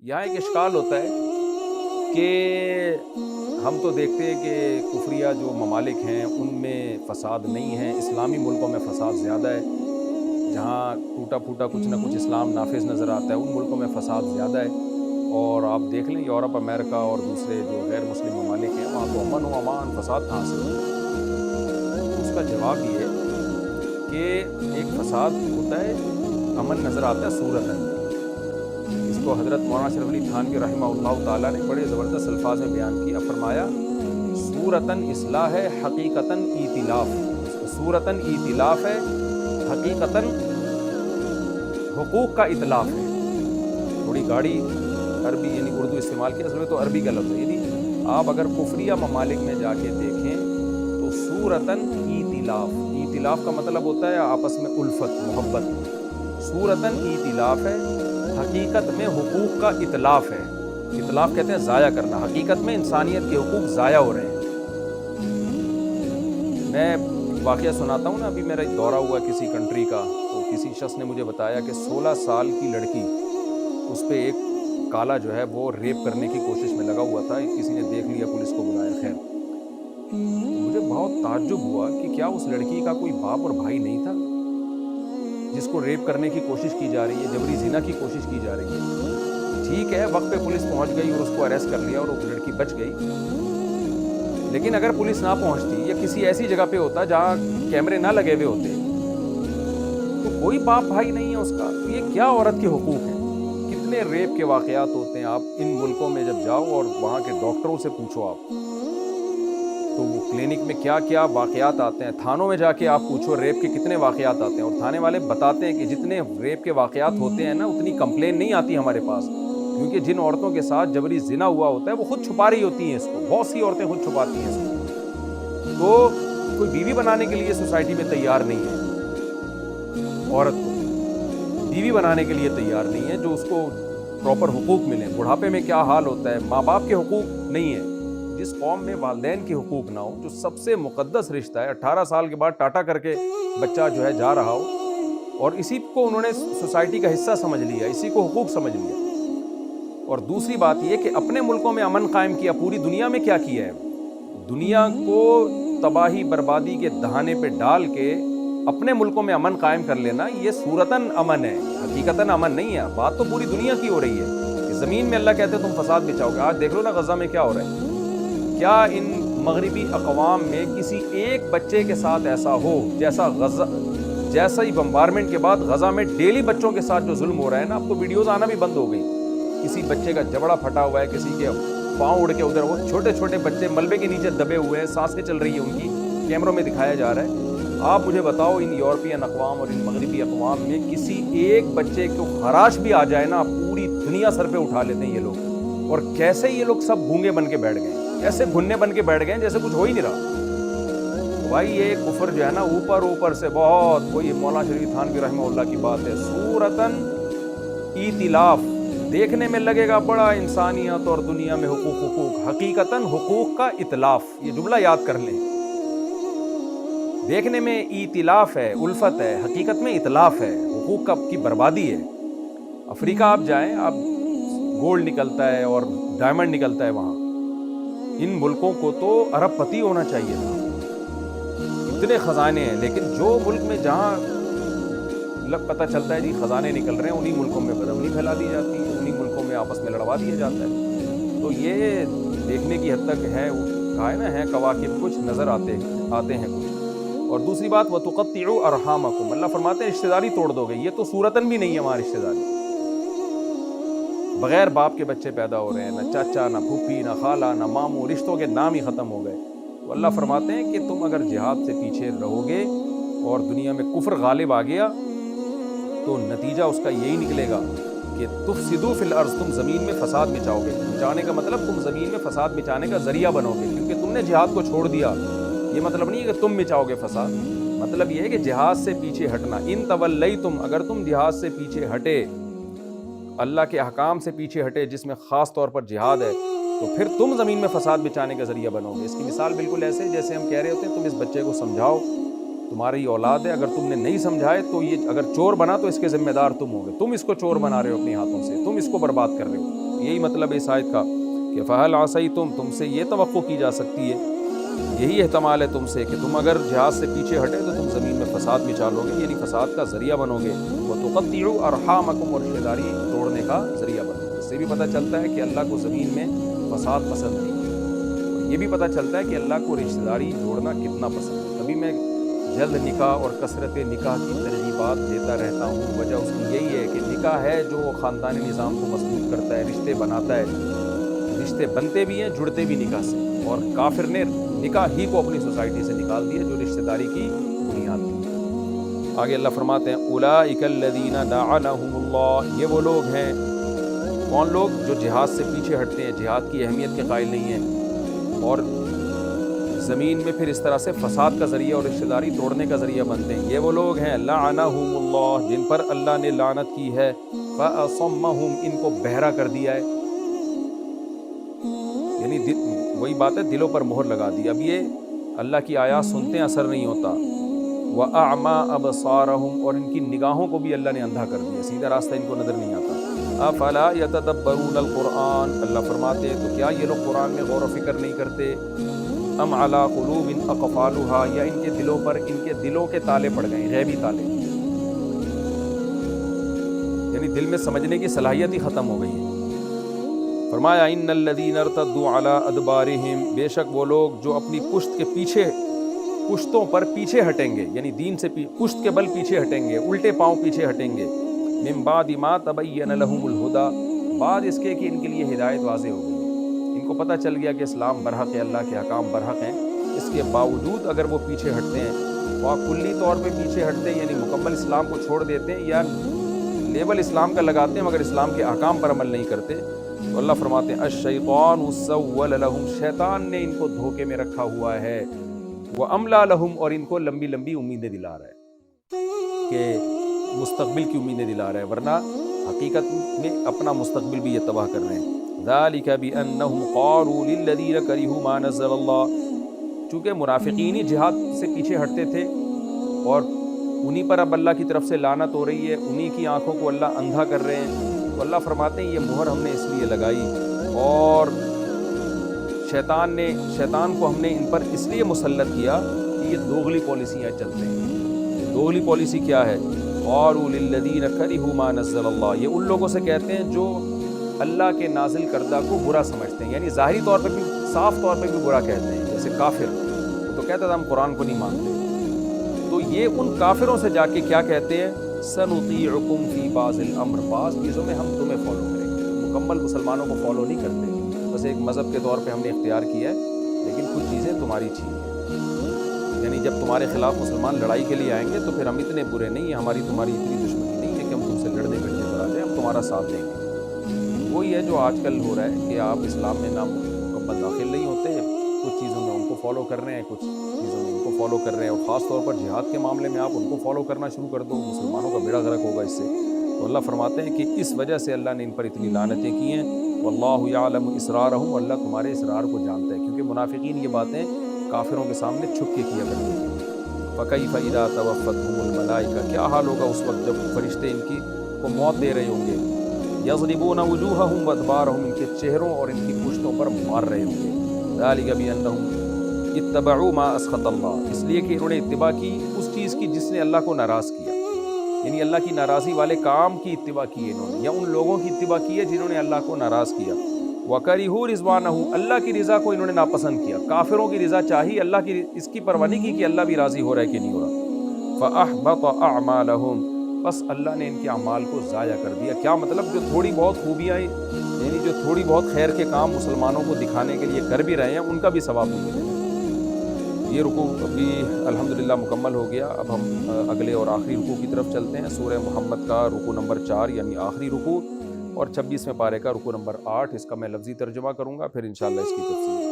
یہاں ایک اشکال ہوتا ہے کہ ہم تو دیکھتے ہیں کہ کفریہ جو ممالک ہیں ان میں فساد نہیں ہے، اسلامی ملکوں میں فساد زیادہ ہے۔ جہاں ٹوٹا پھوٹا کچھ نہ کچھ اسلام نافذ نظر آتا ہے ان ملکوں میں فساد زیادہ ہے، اور آپ دیکھ لیں یورپ، امریکہ اور دوسرے جو غیر مسلم ممالک ہیں وہاں تو امن و امان، فساد کہاں سے ہوتا ہے؟ تو اس کا جواب یہ ہے کہ ایک فساد ہوتا ہے، امن نظر آتا ہے صورتاً۔ اس کو حضرت مولانا اشرف علی تھانوی رحمہ اللہ تعالیٰ نے بڑے زبردست الفاظ میں بیان کیا، فرمایا صورتاً اصلاح ہے، حقیقتاً ایتلاف۔ صورتاً ایتلاف ہے، حقیقتاً حقوق کا اتلاف ہے۔ تھوڑی گاڑی عربی یعنی اردو استعمال کی، اصل میں تو عربی کا لفظ ہے، یعنی آپ اگر کفریہ ممالک میں جا کے دیکھیں تو صورتاً ایتلاف، ایتلاف کا مطلب ہوتا ہے آپس میں الفت، محبت۔ صورتاً ایتلاف ہے، حقیقت میں حقوق کا اتلاف ہے۔ اتلاف کہتے ہیں ضائع کرنا، حقیقت میں انسانیت کے حقوق ضائع ہو رہے ہیں۔ میں واقعہ سناتا ہوں نا، ابھی میرا ایک دورہ ہوا کسی کنٹری کا، تو کسی شخص نے مجھے بتایا کہ 16 سال کی لڑکی، اس پہ ایک کالا جو ہے وہ ریپ کرنے کی کوشش میں لگا ہوا تھا، کسی نے دیکھ لیا، پولیس کو بلایا، خیر مجھے بہت تعجب ہوا کہ کیا اس لڑکی کا کوئی باپ اور بھائی نہیں تھا جس کو ریپ کرنے کی کوشش کی جا رہی ہے، جبری زنا کی کوشش کی جا رہی ہے۔ ٹھیک ہے، وقت پہ پولیس پہنچ گئی اور اس کو اریسٹ کر لیا اور وہ لڑکی بچ گئی، لیکن اگر پولیس نہ پہنچتی یا کسی ایسی جگہ پہ ہوتا جہاں کیمرے نہ لگے ہوئے ہوتے تو کوئی باپ بھائی نہیں ہے اس کا، تو یہ کیا عورت کے حقوق ہیں؟ کتنے ریپ کے واقعات ہوتے ہیں، آپ ان ملکوں میں جب جاؤ اور وہاں کے ڈاکٹروں سے پوچھو آپ، تو وہ کلینک میں کیا کیا واقعات آتے ہیں، تھانوں میں جا کے آپ پوچھو ریپ کے کتنے واقعات آتے ہیں، اور تھانے والے بتاتے ہیں کہ جتنے ریپ کے واقعات ہوتے ہیں نا اتنی کمپلین نہیں آتی ہمارے پاس، کیونکہ جن عورتوں کے ساتھ جبری زنا ہوا ہوتا ہے وہ خود چھپا رہی ہوتی ہیں اس کو، بہت سی عورتیں خود چھپاتی ہیں اس کو، تو کوئی بیوی بنانے کے لیے سوسائٹی میں تیار نہیں ہے، عورت کو بیوی بنانے کے لیے تیار نہیں ہے جو اس کو پراپر حقوق ملیں۔ بڑھاپے میں کیا حال ہوتا ہے، ماں باپ کے حقوق نہیں ہے۔ جس قوم میں والدین کے حقوق نہ ہو، جو سب سے مقدس رشتہ ہے، 18 سال کے بعد ٹاٹا کر کے بچہ جو ہے جا رہا ہو، اور اسی کو انہوں نے سوسائٹی کا حصہ سمجھ لیا، اسی کو حقوق سمجھ لیا۔ اور دوسری بات یہ کہ اپنے ملکوں میں امن قائم کیا، پوری دنیا میں کیا کیا ہے، دنیا کو تباہی بربادی کے دہانے پہ ڈال کے اپنے ملکوں میں امن قائم کر لینا، یہ صورتاً امن ہے، حقیقتاً امن نہیں ہے۔ بات تو پوری دنیا کی ہو رہی ہے کہ زمین میں اللہ کہتے ہیں تم فساد بچاؤ گے۔ آج دیکھ لو نا غزہ میں کیا ہو رہا ہے، کیا ان مغربی اقوام میں کسی ایک بچے کے ساتھ ایسا ہو جیسا ہی بمبارمنٹ کے بعد غزہ میں ڈیلی بچوں کے ساتھ جو ظلم ہو رہا ہے نا، اب تو ویڈیوز آنا بھی بند ہو گئی، کسی بچے کا جبڑا پھٹا ہوا ہے، کسی کے پاؤں اڑ کے ادھر، وہ چھوٹے چھوٹے بچے ملبے کے نیچے دبے ہوئے ہیں، سانسیں چل رہی ہیں ان کی، کیمروں میں دکھایا جا رہا ہے۔ آپ مجھے بتاؤ ان یورپین اقوام اور ان مغربی اقوام میں کسی ایک بچے کو خراش بھی آ جائے نا، پوری دنیا سر پہ اٹھا لیتے ہیں یہ لوگ، اور کیسے یہ لوگ سب گونگے بن کے بیٹھ گئے، ایسے گھننے بن کے بیٹھ گئے جیسے کچھ ہو ہی نہیں رہا۔ بھائی یہ کفر جو ہے نا اوپر سے بہت، وہی مولانا شریف تھانوی رحمہ اللہ کی بات ہے، صورتاً ایتلاف، دیکھنے میں لگے گا بڑا انسانیت اور دنیا میں حقوق، حقیقتاً حقوق کا اتلاف، یہ جملہ یاد کر لیں، دیکھنے میں ایتلاف ہے، الفت ہے، حقیقت میں اتلاف ہے، حقوق کی بربادی ہے۔ افریقہ آپ جائیں، آپ گولڈ نکلتا ہے اور ڈائمنڈ نکلتا ہے وہاں، ان ملکوں کو تو ارب پتی ہونا چاہیے تھا، اتنے خزانے ہیں، لیکن جو ملک میں جہاں پتہ چلتا ہے جی خزانے نکل رہے ہیں، انہی ملکوں میں بدامنی پھیلا دی جاتی ہے، انہی ملکوں میں آپس میں لڑوا دیا جاتا ہے۔ تو یہ دیکھنے کی حد تک ہے، کہا ہے نا ہے کواکب، کچھ نظر آتے ہیں کچھ۔ اور دوسری بات وَتُقَطِّعُوا أَرْحَامَكُمْ، اللہ فرماتے ہیں رشتہ داری توڑ دو گے، یہ تو صورتاً بھی نہیں ہے وہاں رشتہ داری، بغیر باپ کے بچے پیدا ہو رہے ہیں، نہ چاچا، نہ پھوپھی، نہ خالہ، نہ ماموں، رشتوں کے نام ہی ختم ہو گئے۔ تو اللہ فرماتے ہیں کہ تم اگر جہاد سے پیچھے رہو گے اور دنیا میں کفر غالب آ گیا تو نتیجہ اس کا یہی نکلے گا کہ تفسدوا فی الارض، تم زمین میں فساد مچاؤ گے۔ مچانے کا مطلب تم زمین میں فساد مچانے کا ذریعہ بنو گے، کیونکہ تم نے جہاد کو چھوڑ دیا۔ یہ مطلب نہیں ہے کہ تم مچاؤ گے فساد، مطلب یہ ہے کہ جہاد سے پیچھے ہٹنا۔ ان تولیتم، اگر تم جہاد سے پیچھے ہٹے، اللہ کے احکام سے پیچھے ہٹے جس میں خاص طور پر جہاد ہے، تو پھر تم زمین میں فساد بچانے کا ذریعہ بنو گے۔ اس کی مثال بالکل ایسے جیسے ہم کہہ رہے ہوتے ہیں تم اس بچے کو سمجھاؤ، تمہاری اولاد ہے، اگر تم نے نہیں سمجھائے تو یہ اگر چور بنا تو اس کے ذمہ دار تم ہوگے، تم اس کو چور بنا رہے ہو اپنے ہاتھوں سے، تم اس کو برباد کر رہے ہو۔ یہی مطلب ہے اس آیت کا کہ فہل عصیتم، تم سے یہ توقع کی جا سکتی ہے، یہی احتمال ہے تم سے کہ تم اگر جہاد سے پیچھے ہٹے تو تم زمین میں فساد مچالو گے، یعنی فساد کا ذریعہ بنو گے، وتقطعوا ارحامکم، اور رشتہ داری توڑنے کا ذریعہ بنو گے۔ اس سے بھی پتہ چلتا ہے کہ اللہ کو زمین میں فساد پسند نہیں ہے، اور یہ بھی پتہ چلتا ہے کہ اللہ کو رشتہ داری جوڑنا کتنا پسند ہے۔ تبھی میں جلد نکاح اور کثرت نکاح کی ترغیبات دیتا رہتا ہوں۔ وجہ اس کی یہی ہے کہ نکاح ہے جو خاندانی نظام کو مضبوط کرتا ہے، رشتے بناتا ہے، رشتے بنتے بھی ہیں، جڑتے بھی نکاح سے، اور کافر نے نکاح ہی کو اپنی سوسائٹی سے نکال دیا جو رشتہ داری کی بنیاد تھی۔ آگے اللہ فرماتے ہیں اولئک الذین لعنہم اللہ، یہ وہ لوگ ہیں، کون لوگ؟ جو جہاد سے پیچھے ہٹتے ہیں، جہاد کی اہمیت کے قائل نہیں ہیں، اور زمین میں پھر اس طرح سے فساد کا ذریعہ اور رشتہ داری توڑنے کا ذریعہ بنتے ہیں۔ یہ وہ لوگ ہیں لعنہم اللہ، جن پر اللہ نے لعنت کی ہے، فاصمہم، ان کو بہرا کر دیا ہے، یعنی وہی بات ہے، دلوں پر مہر لگا دی۔ اب یہ اللہ کی آیات سنتے ہیں، اثر نہیں ہوتا۔ وَأَعْمَى أَبْصَارَهُمْ، اور ان کی نگاہوں کو بھی اللہ نے اندھا کر دیا، سیدھا راستہ ان کو نظر نہیں آتا۔ أَفَلَا يَتَدَبَّرُونَ الْقُرْآنَ، اللہ فرماتے ہیں تو کیا یہ لوگ قرآن میں غور و فکر نہیں کرتے؟ أَمْ عَلَىٰ قُلُوبٍ أَقْفَالُهَا، یا ان کے دلوں پر، ان کے دلوں کے تالے پڑ گئے، غیبی تالے، یعنی دل میں سمجھنے کی صلاحیت ہی ختم ہو گئی ہے۔ فرمایا ان الذین ارتدوا علی ادبارہم، بے شک وہ لوگ جو اپنی پشت کے پیچھے، پشتوں پر پیچھے ہٹیں گے، یعنی دین سے پشت کے بل پیچھے ہٹیں گے، الٹے پاؤں پیچھے ہٹیں گے، من بعد ما تبین لہم الہدی، بعد اس کے کہ ان کے لیے ہدایت واضح ہو گئی ہے، ان کو پتہ چل گیا کہ اسلام برحق ہے، اللہ کے احکام برحق ہیں، اس کے باوجود اگر وہ پیچھے ہٹتے ہیں، وہ کلی طور پہ پیچھے ہٹتے ہیں، یعنی مکمل اسلام کو چھوڑ دیتے ہیں، یا لیبل اسلام کا لگاتے ہیں مگر اسلام کے احکام پر عمل نہیں کرتے، تو اللہ فرماتے ہیں الشیطان سول لہم، شیطان نے ان کو دھوکے میں رکھا ہوا ہے، واملا لہم، اور ان کو لمبی لمبی امیدیں دلا رہا ہے، کہ مستقبل کی امیدیں دلا رہا ہے، ورنہ حقیقت میں اپنا مستقبل بھی یہ تباہ کر رہے ہیں۔ ذالک بانہم قالوا للذین کرہوا ما نزل اللہ، چونکہ منافقین ہی جہاد سے پیچھے ہٹتے تھے، اور انہی پر اب اللہ کی طرف سے لعنت ہو رہی ہے، انہی کی آنکھوں کو اللہ اندھا کر رہے ہیں، تو اللہ فرماتے ہیں یہ مہر ہم نے اس لیے لگائی، اور شیطان کو ہم نے ان پر اس لیے مسلط کیا کہ یہ دوغلی پالیسیاں چلتے ہیں۔ دوغلی پالیسی کیا ہے؟ قالوا للذین کرہوا ما نزل اللہ، یہ ان لوگوں سے کہتے ہیں جو اللہ کے نازل کردہ کو برا سمجھتے ہیں، یعنی ظاہری طور پہ بھی، صاف طور پہ بھی برا کہتے ہیں، جیسے کافر تو کہتا تھا ہم قرآن کو نہیں مانتے، تو یہ ان کافروں سے جا کے کیا کہتے ہیں؟ سنطیعکم فی بعض الامر، بعض چیزوں میں ہم تمہیں فالو کریں گے، مکمل مسلمانوں کو فالو نہیں کرتے، بس ایک مذہب کے طور پہ ہم نے اختیار کیا ہے، لیکن کچھ چیزیں تمہاری چھین ہیں، یعنی جب تمہارے خلاف مسلمان لڑائی کے لیے آئیں گے تو پھر ہم اتنے برے نہیں ہیں، ہماری تمہاری اتنی دشمنی نہیں ہے کہ ہم تم سے لڑنے بڑھنے پر آ جائیں، ہم تمہارا ساتھ دیں گے۔ وہی ہے جو آج کل ہو رہا ہے کہ آپ اسلام میں نہ مکمل داخل نہیں ہوتے، کچھ چیزوں میں ان کو فالو کر رہے ہیں، کچھ چیزوں میں ان کو فالو کر رہے ہیں، اور خاص طور پر جہاد کے معاملے میں آپ ان کو فالو کرنا شروع کر دو، مسلمانوں کا بیڑا غرق ہوگا اس سے۔ تو اللہ فرماتے ہیں کہ اس وجہ سے اللہ نے ان پر اتنی لعنتیں کی ہیں، واللہ یعلم اسرارہم، اللہ تمہارے اسرار کو جانتا ہے، کیونکہ منافقین یہ باتیں کافروں کے سامنے چھپ کے کیا کرتے ہیں۔ فکیف اذا توفتہم الملائکہ، کیا حال ہوگا اس وقت جب فرشتے ان کی کو موت دے رہے ہوں گے، یضربون وجوہہم وادبارہم، ان کے چہروں اور ان کی پشتوں پر مار رہے ہوں گے، ذالک بانہم اتبعوا ما اسخط اللہ، اس لیے کہ انہوں نے اتباع کی اس چیز کی جس نے اللہ کو ناراض کیا، یعنی اللہ کی ناراضی والے کام کی اتباع کی ہے انہوں نے، یا ان لوگوں کی اتباع کی ہے جنہوں نے اللہ کو ناراض کیا، وَكَرِهُوا رِضْوَانَهُ، اللہ کی رضا کو انہوں نے ناپسند کیا، کافروں کی رضا چاہی، اللہ کی اس کی پرواہ نہیں کی کہ اللہ بھی راضی ہو رہا ہے کہ نہیں ہو رہا، فَأَحْبَطَ أَعْمَالَهُمْ، بس اللہ نے ان کے اعمال کو ضائع کر دیا۔ کیا مطلب؟ جو تھوڑی بہت خوبیاں، یعنی جو تھوڑی بہت خیر کے کام مسلمانوں کو دکھانے کے لیے کر بھی رہے ہیں، ان کا بھی ثواب نہیں ملے گا۔ یہ رکوع بھی الحمدللہ مکمل ہو گیا، اب ہم اگلے اور آخری رکوع کی طرف چلتے ہیں، سورہ محمد کا رکوع نمبر 4 یعنی آخری رکوع، اور 26ویں پارے کا رکوع نمبر 8، اس کا میں لفظی ترجمہ کروں گا، پھر انشاءاللہ اس کی تفصیل